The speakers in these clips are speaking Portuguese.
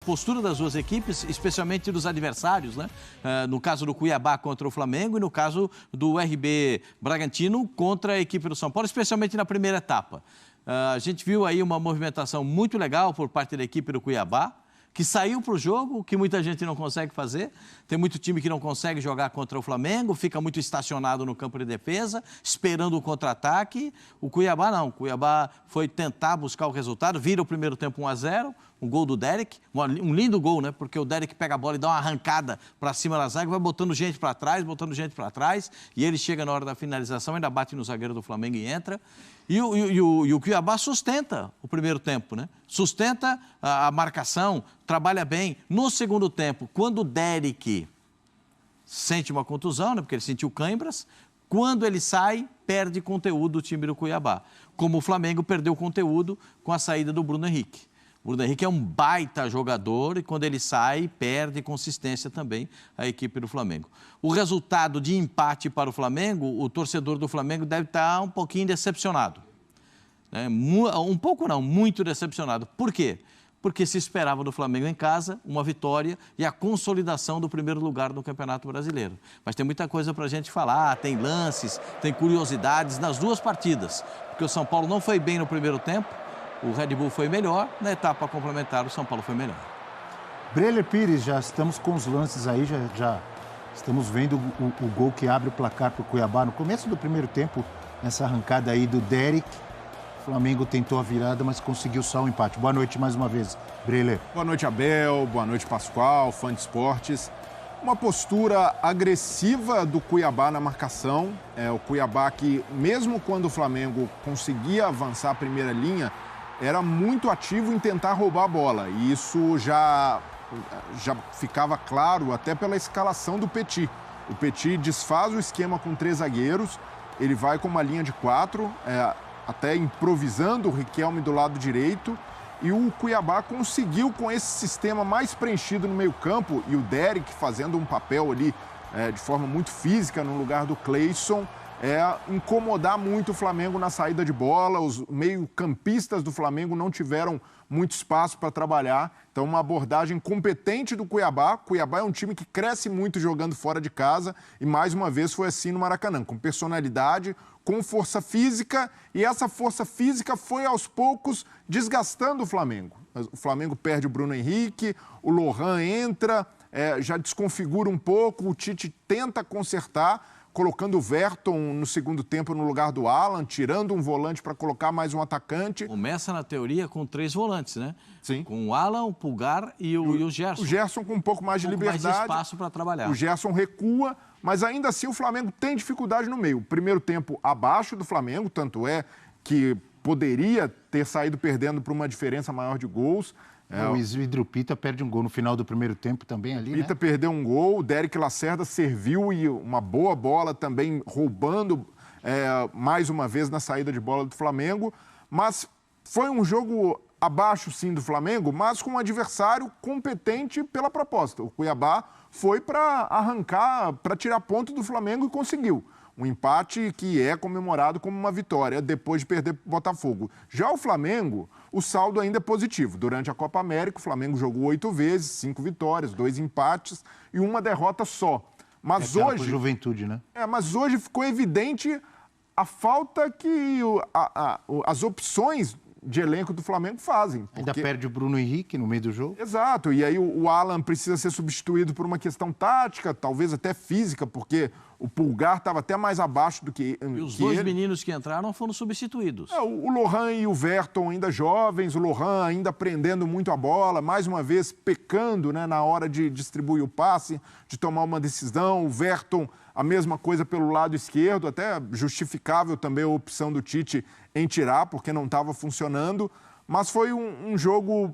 postura das duas equipes, especialmente dos adversários, né? No caso do Cuiabá contra o Flamengo e no caso do RB Bragantino contra a equipe do São Paulo, especialmente na primeira etapa. A gente viu aí uma movimentação muito legal por parte da equipe do Cuiabá, que saiu para o jogo, que muita gente não consegue fazer. Tem muito time que não consegue jogar contra o Flamengo, fica muito estacionado no campo de defesa, esperando o contra-ataque. O Cuiabá não. O Cuiabá foi tentar buscar o resultado, vira o primeiro tempo 1-0, um gol do Derek, um lindo gol, né? Porque o Derek pega a bola e dá uma arrancada para cima da zaga, vai botando gente para trás, e ele chega na hora da finalização, ainda bate no zagueiro do Flamengo e entra. E o Cuiabá sustenta o primeiro tempo, né? Sustenta a marcação, trabalha bem. No segundo tempo, quando o Derek sente uma contusão, né? Porque ele sentiu cãibras, quando ele sai, perde conteúdo o time do Cuiabá. Como o Flamengo perdeu conteúdo com a saída do Bruno Henrique. O Bruno Henrique é um baita jogador e quando ele sai, perde consistência também a equipe do Flamengo. O resultado de empate para o Flamengo, o torcedor do Flamengo deve estar um pouquinho decepcionado. Um pouco não, muito decepcionado. Por quê? Porque se esperava do Flamengo em casa uma vitória e a consolidação do primeiro lugar no Campeonato Brasileiro. Mas tem muita coisa para a gente falar, tem lances, tem curiosidades nas duas partidas. Porque o São Paulo não foi bem no primeiro tempo, o Red Bull foi melhor, na etapa complementar o São Paulo foi melhor. Breler Pires, já estamos com os lances aí, já estamos vendo o gol que abre o placar para o Cuiabá. No começo do primeiro tempo, nessa arrancada aí do Derek, o Flamengo tentou a virada, mas conseguiu só o empate. Boa noite mais uma vez, Breler. Boa noite, Abel. Boa noite, Pascoal, fã de esportes. Uma postura agressiva do Cuiabá na marcação. O Cuiabá que, mesmo quando o Flamengo conseguia avançar a primeira linha, era muito ativo em tentar roubar a bola. E isso já ficava claro até pela escalação do Petit. O Petit desfaz o esquema com 3 zagueiros, ele vai com uma linha de 4, até improvisando o Riquelme do lado direito. E o Cuiabá conseguiu, com esse sistema mais preenchido no meio-campo, e o Derek fazendo um papel ali de forma muito física no lugar do Cleison, incomodar muito o Flamengo na saída de bola. Os meio-campistas do Flamengo não tiveram muito espaço para trabalhar. Então, uma abordagem competente do Cuiabá. Cuiabá é um time que cresce muito jogando fora de casa e, mais uma vez, foi assim no Maracanã, com personalidade, com força física, e essa força física foi, aos poucos, desgastando o Flamengo. O Flamengo perde o Bruno Henrique, o Lohan entra, já desconfigura um pouco, o Tite tenta consertar, colocando o Verton no segundo tempo no lugar do Alan, tirando um volante para colocar mais um atacante. Começa, na teoria, com 3 volantes, né? Sim. Com o Alan, o Pulgar e o Gerson. O Gerson com um pouco mais de liberdade. Mais espaço para trabalhar. O Gerson recua, mas ainda assim o Flamengo tem dificuldade no meio. Primeiro tempo abaixo do Flamengo, tanto é que poderia ter saído perdendo por uma diferença maior de gols. O Isidro Pita perde um gol no final do primeiro tempo também ali, Pita né? perdeu um gol, o Derek Lacerda serviu e uma boa bola também roubando mais uma vez na saída de bola do Flamengo. Mas foi um jogo abaixo, sim, do Flamengo, mas com um adversário competente pela proposta. O Cuiabá foi para arrancar, para tirar ponto do Flamengo e conseguiu. Um empate que é comemorado como uma vitória depois de perder para o Botafogo. Já o Flamengo, o saldo ainda é positivo. Durante a Copa América, o Flamengo jogou 8 vezes, 5 vitórias, 2 empates e uma derrota só. Mas hoje... Juventude, né? Mas hoje ficou evidente a falta que as opções de elenco do Flamengo fazem. Porque... Ainda perde o Bruno Henrique no meio do jogo. Exato, e aí o Alan precisa ser substituído por uma questão tática, talvez até física, porque o Pulgar estava até mais abaixo do que E os dois meninos que entraram foram substituídos. O Lohan e o Verton ainda jovens, o Lohan ainda aprendendo muito a bola, mais uma vez pecando, né, na hora de distribuir o passe, de tomar uma decisão. O Verton, a mesma coisa pelo lado esquerdo, até justificável também a opção do Tite em tirar, porque não estava funcionando. Mas foi um jogo...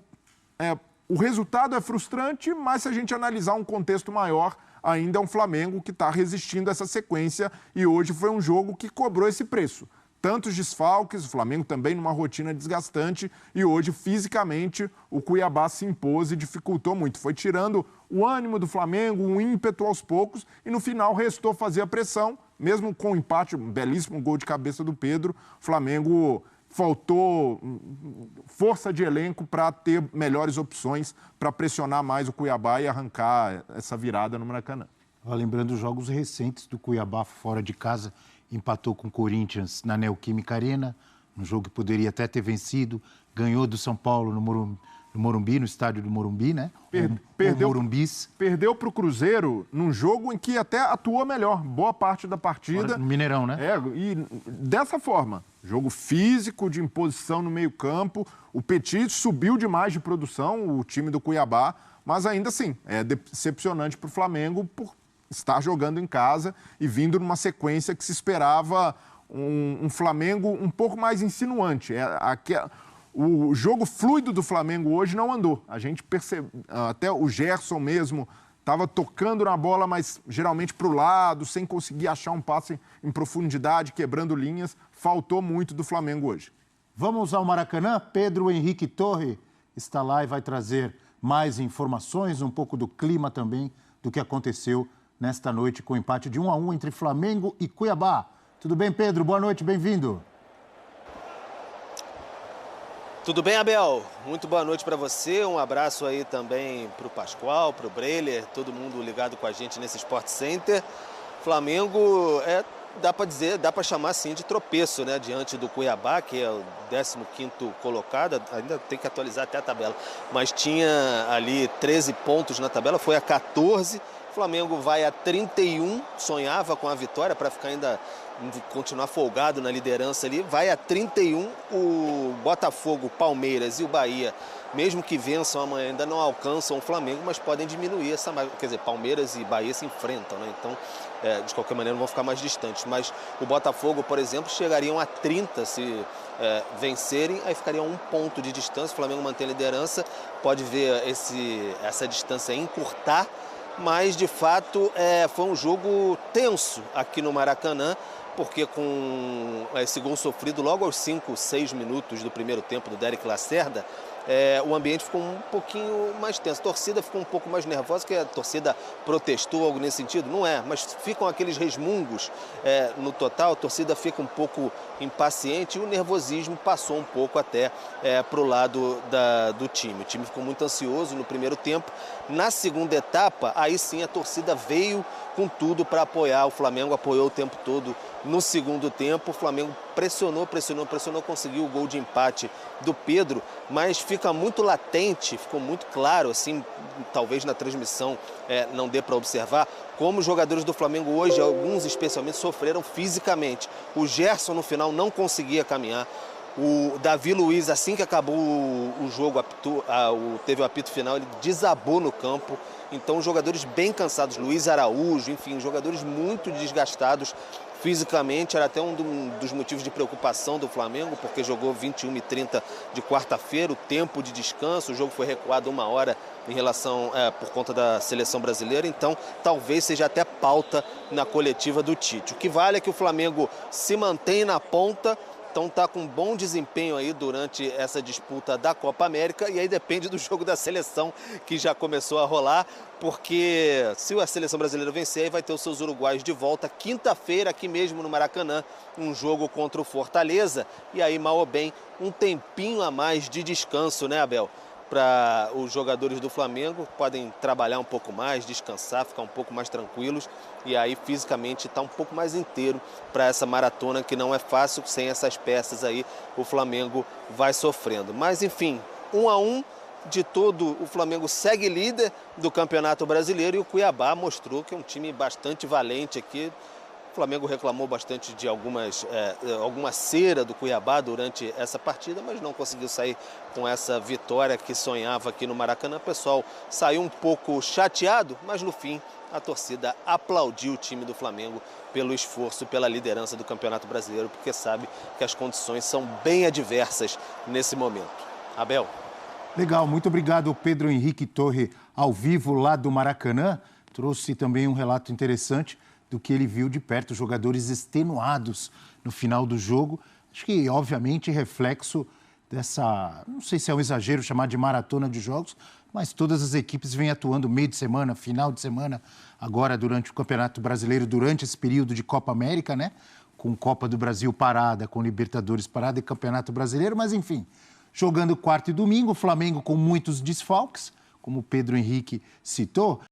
o resultado é frustrante, mas se a gente analisar um contexto maior, ainda é um Flamengo que está resistindo a essa sequência e hoje foi um jogo que cobrou esse preço. Tantos desfalques, o Flamengo também numa rotina desgastante e hoje, fisicamente, o Cuiabá se impôs e dificultou muito. Foi tirando o ânimo do Flamengo, um ímpeto aos poucos e no final restou fazer a pressão, mesmo com o empate, um belíssimo gol de cabeça do Pedro, o Flamengo faltou força de elenco para ter melhores opções para pressionar mais o Cuiabá e arrancar essa virada no Maracanã. Lembrando os jogos recentes do Cuiabá fora de casa, empatou com o Corinthians na Neoquímica Arena, um jogo que poderia até ter vencido, ganhou do São Paulo no Morumbi, no estádio do Morumbi, né? Perdeu para o Cruzeiro num jogo em que até atuou melhor, boa parte da partida. No Mineirão, né? E dessa forma, jogo físico, de imposição no meio-campo. O Petit subiu demais de produção, o time do Cuiabá, mas ainda assim, é decepcionante para o Flamengo por estar jogando em casa e vindo numa sequência que se esperava um Flamengo um pouco mais insinuante. O jogo fluido do Flamengo hoje não andou. A gente percebe, até o Gerson mesmo estava tocando na bola, mas geralmente para o lado, sem conseguir achar um passe em profundidade, quebrando linhas. Faltou muito do Flamengo hoje. Vamos ao Maracanã. Pedro Henrique Torre está lá e vai trazer mais informações, um pouco do clima também, do que aconteceu nesta noite com o empate de 1-1 entre Flamengo e Cuiabá. Tudo bem, Pedro? Boa noite, bem-vindo. Tudo bem, Abel? Muito boa noite para você. Um abraço aí também para o Pascoal, para o Breiler, todo mundo ligado com a gente nesse Sport Center. Flamengo, dá para dizer, dá para chamar assim de tropeço, né? Diante do Cuiabá, que é o 15º colocado, ainda tem que atualizar até a tabela, mas tinha ali 13 pontos na tabela, foi a 14. O Flamengo vai a 31, sonhava com a vitória para ficar ainda, continuar folgado na liderança ali, vai a 31, o Botafogo, Palmeiras e o Bahia, mesmo que vençam amanhã, ainda não alcançam o Flamengo, mas podem diminuir essa margem, quer dizer, Palmeiras e Bahia se enfrentam, né? Então, de qualquer maneira, vão ficar mais distantes, mas o Botafogo, por exemplo, chegariam a 30 se vencerem, aí ficariam 1 ponto de distância, o Flamengo mantém a liderança, pode ver essa distância encurtar, mas de fato foi um jogo tenso aqui no Maracanã, porque com esse gol sofrido logo aos 5, 6 minutos do primeiro tempo do Derek Lacerda, o ambiente ficou um pouquinho mais tenso. A torcida ficou um pouco mais nervosa, que a torcida protestou, algo nesse sentido? Não é, mas ficam aqueles resmungos no total, a torcida fica um pouco impaciente e o nervosismo passou um pouco até para o lado do time. O time ficou muito ansioso no primeiro tempo. Na segunda etapa, aí sim a torcida veio com tudo para apoiar. O Flamengo apoiou o tempo todo no segundo tempo. O Flamengo pressionou, conseguiu o gol de empate do Pedro, mas fica muito latente, ficou muito claro, assim, talvez na transmissão não dê para observar, como os jogadores do Flamengo hoje, alguns especialmente, sofreram fisicamente. O Gerson no final não conseguia caminhar. O Davi Luiz, assim que acabou o jogo, teve o apito final, ele desabou no campo. Então, jogadores bem cansados, Luiz Araújo, enfim, jogadores muito desgastados fisicamente. Era até um dos motivos de preocupação do Flamengo, porque jogou 21h30 de quarta-feira, o tempo de descanso, o jogo foi recuado 1 hora em relação, por conta da seleção brasileira. Então, talvez seja até pauta na coletiva do Tite. O que vale é que o Flamengo se mantém na ponta. Então está com um bom desempenho aí durante essa disputa da Copa América, e aí depende do jogo da seleção que já começou a rolar, porque se a seleção brasileira vencer, aí vai ter os seus uruguaios de volta quinta-feira aqui mesmo no Maracanã, um jogo contra o Fortaleza, e aí mal ou bem um tempinho a mais de descanso, né, Abel? Para os jogadores do Flamengo, podem trabalhar um pouco mais, descansar, ficar um pouco mais tranquilos e aí fisicamente estar um pouco mais inteiro para essa maratona que não é fácil, sem essas peças aí o Flamengo vai sofrendo. Mas enfim, 1-1 de todo, o Flamengo segue líder do Campeonato Brasileiro e o Cuiabá mostrou que é um time bastante valente aqui. O Flamengo reclamou bastante de alguma cera do Cuiabá durante essa partida, mas não conseguiu sair com essa vitória que sonhava aqui no Maracanã. O pessoal saiu um pouco chateado, mas no fim a torcida aplaudiu o time do Flamengo pelo esforço, pela liderança do Campeonato Brasileiro, porque sabe que as condições são bem adversas nesse momento. Abel. Legal, muito obrigado, Pedro Henrique Torre, ao vivo lá do Maracanã. Trouxe também um relato interessante do que ele viu de perto, jogadores extenuados no final do jogo. Acho que, obviamente, reflexo dessa, não sei se é um exagero chamar de maratona de jogos, mas todas as equipes vêm atuando meio de semana, final de semana, agora durante o Campeonato Brasileiro, durante esse período de Copa América, né? com Copa do Brasil parada, com Libertadores parada e Campeonato Brasileiro, mas enfim, jogando quarto e domingo, o Flamengo com muitos desfalques, como o Pedro Henrique citou.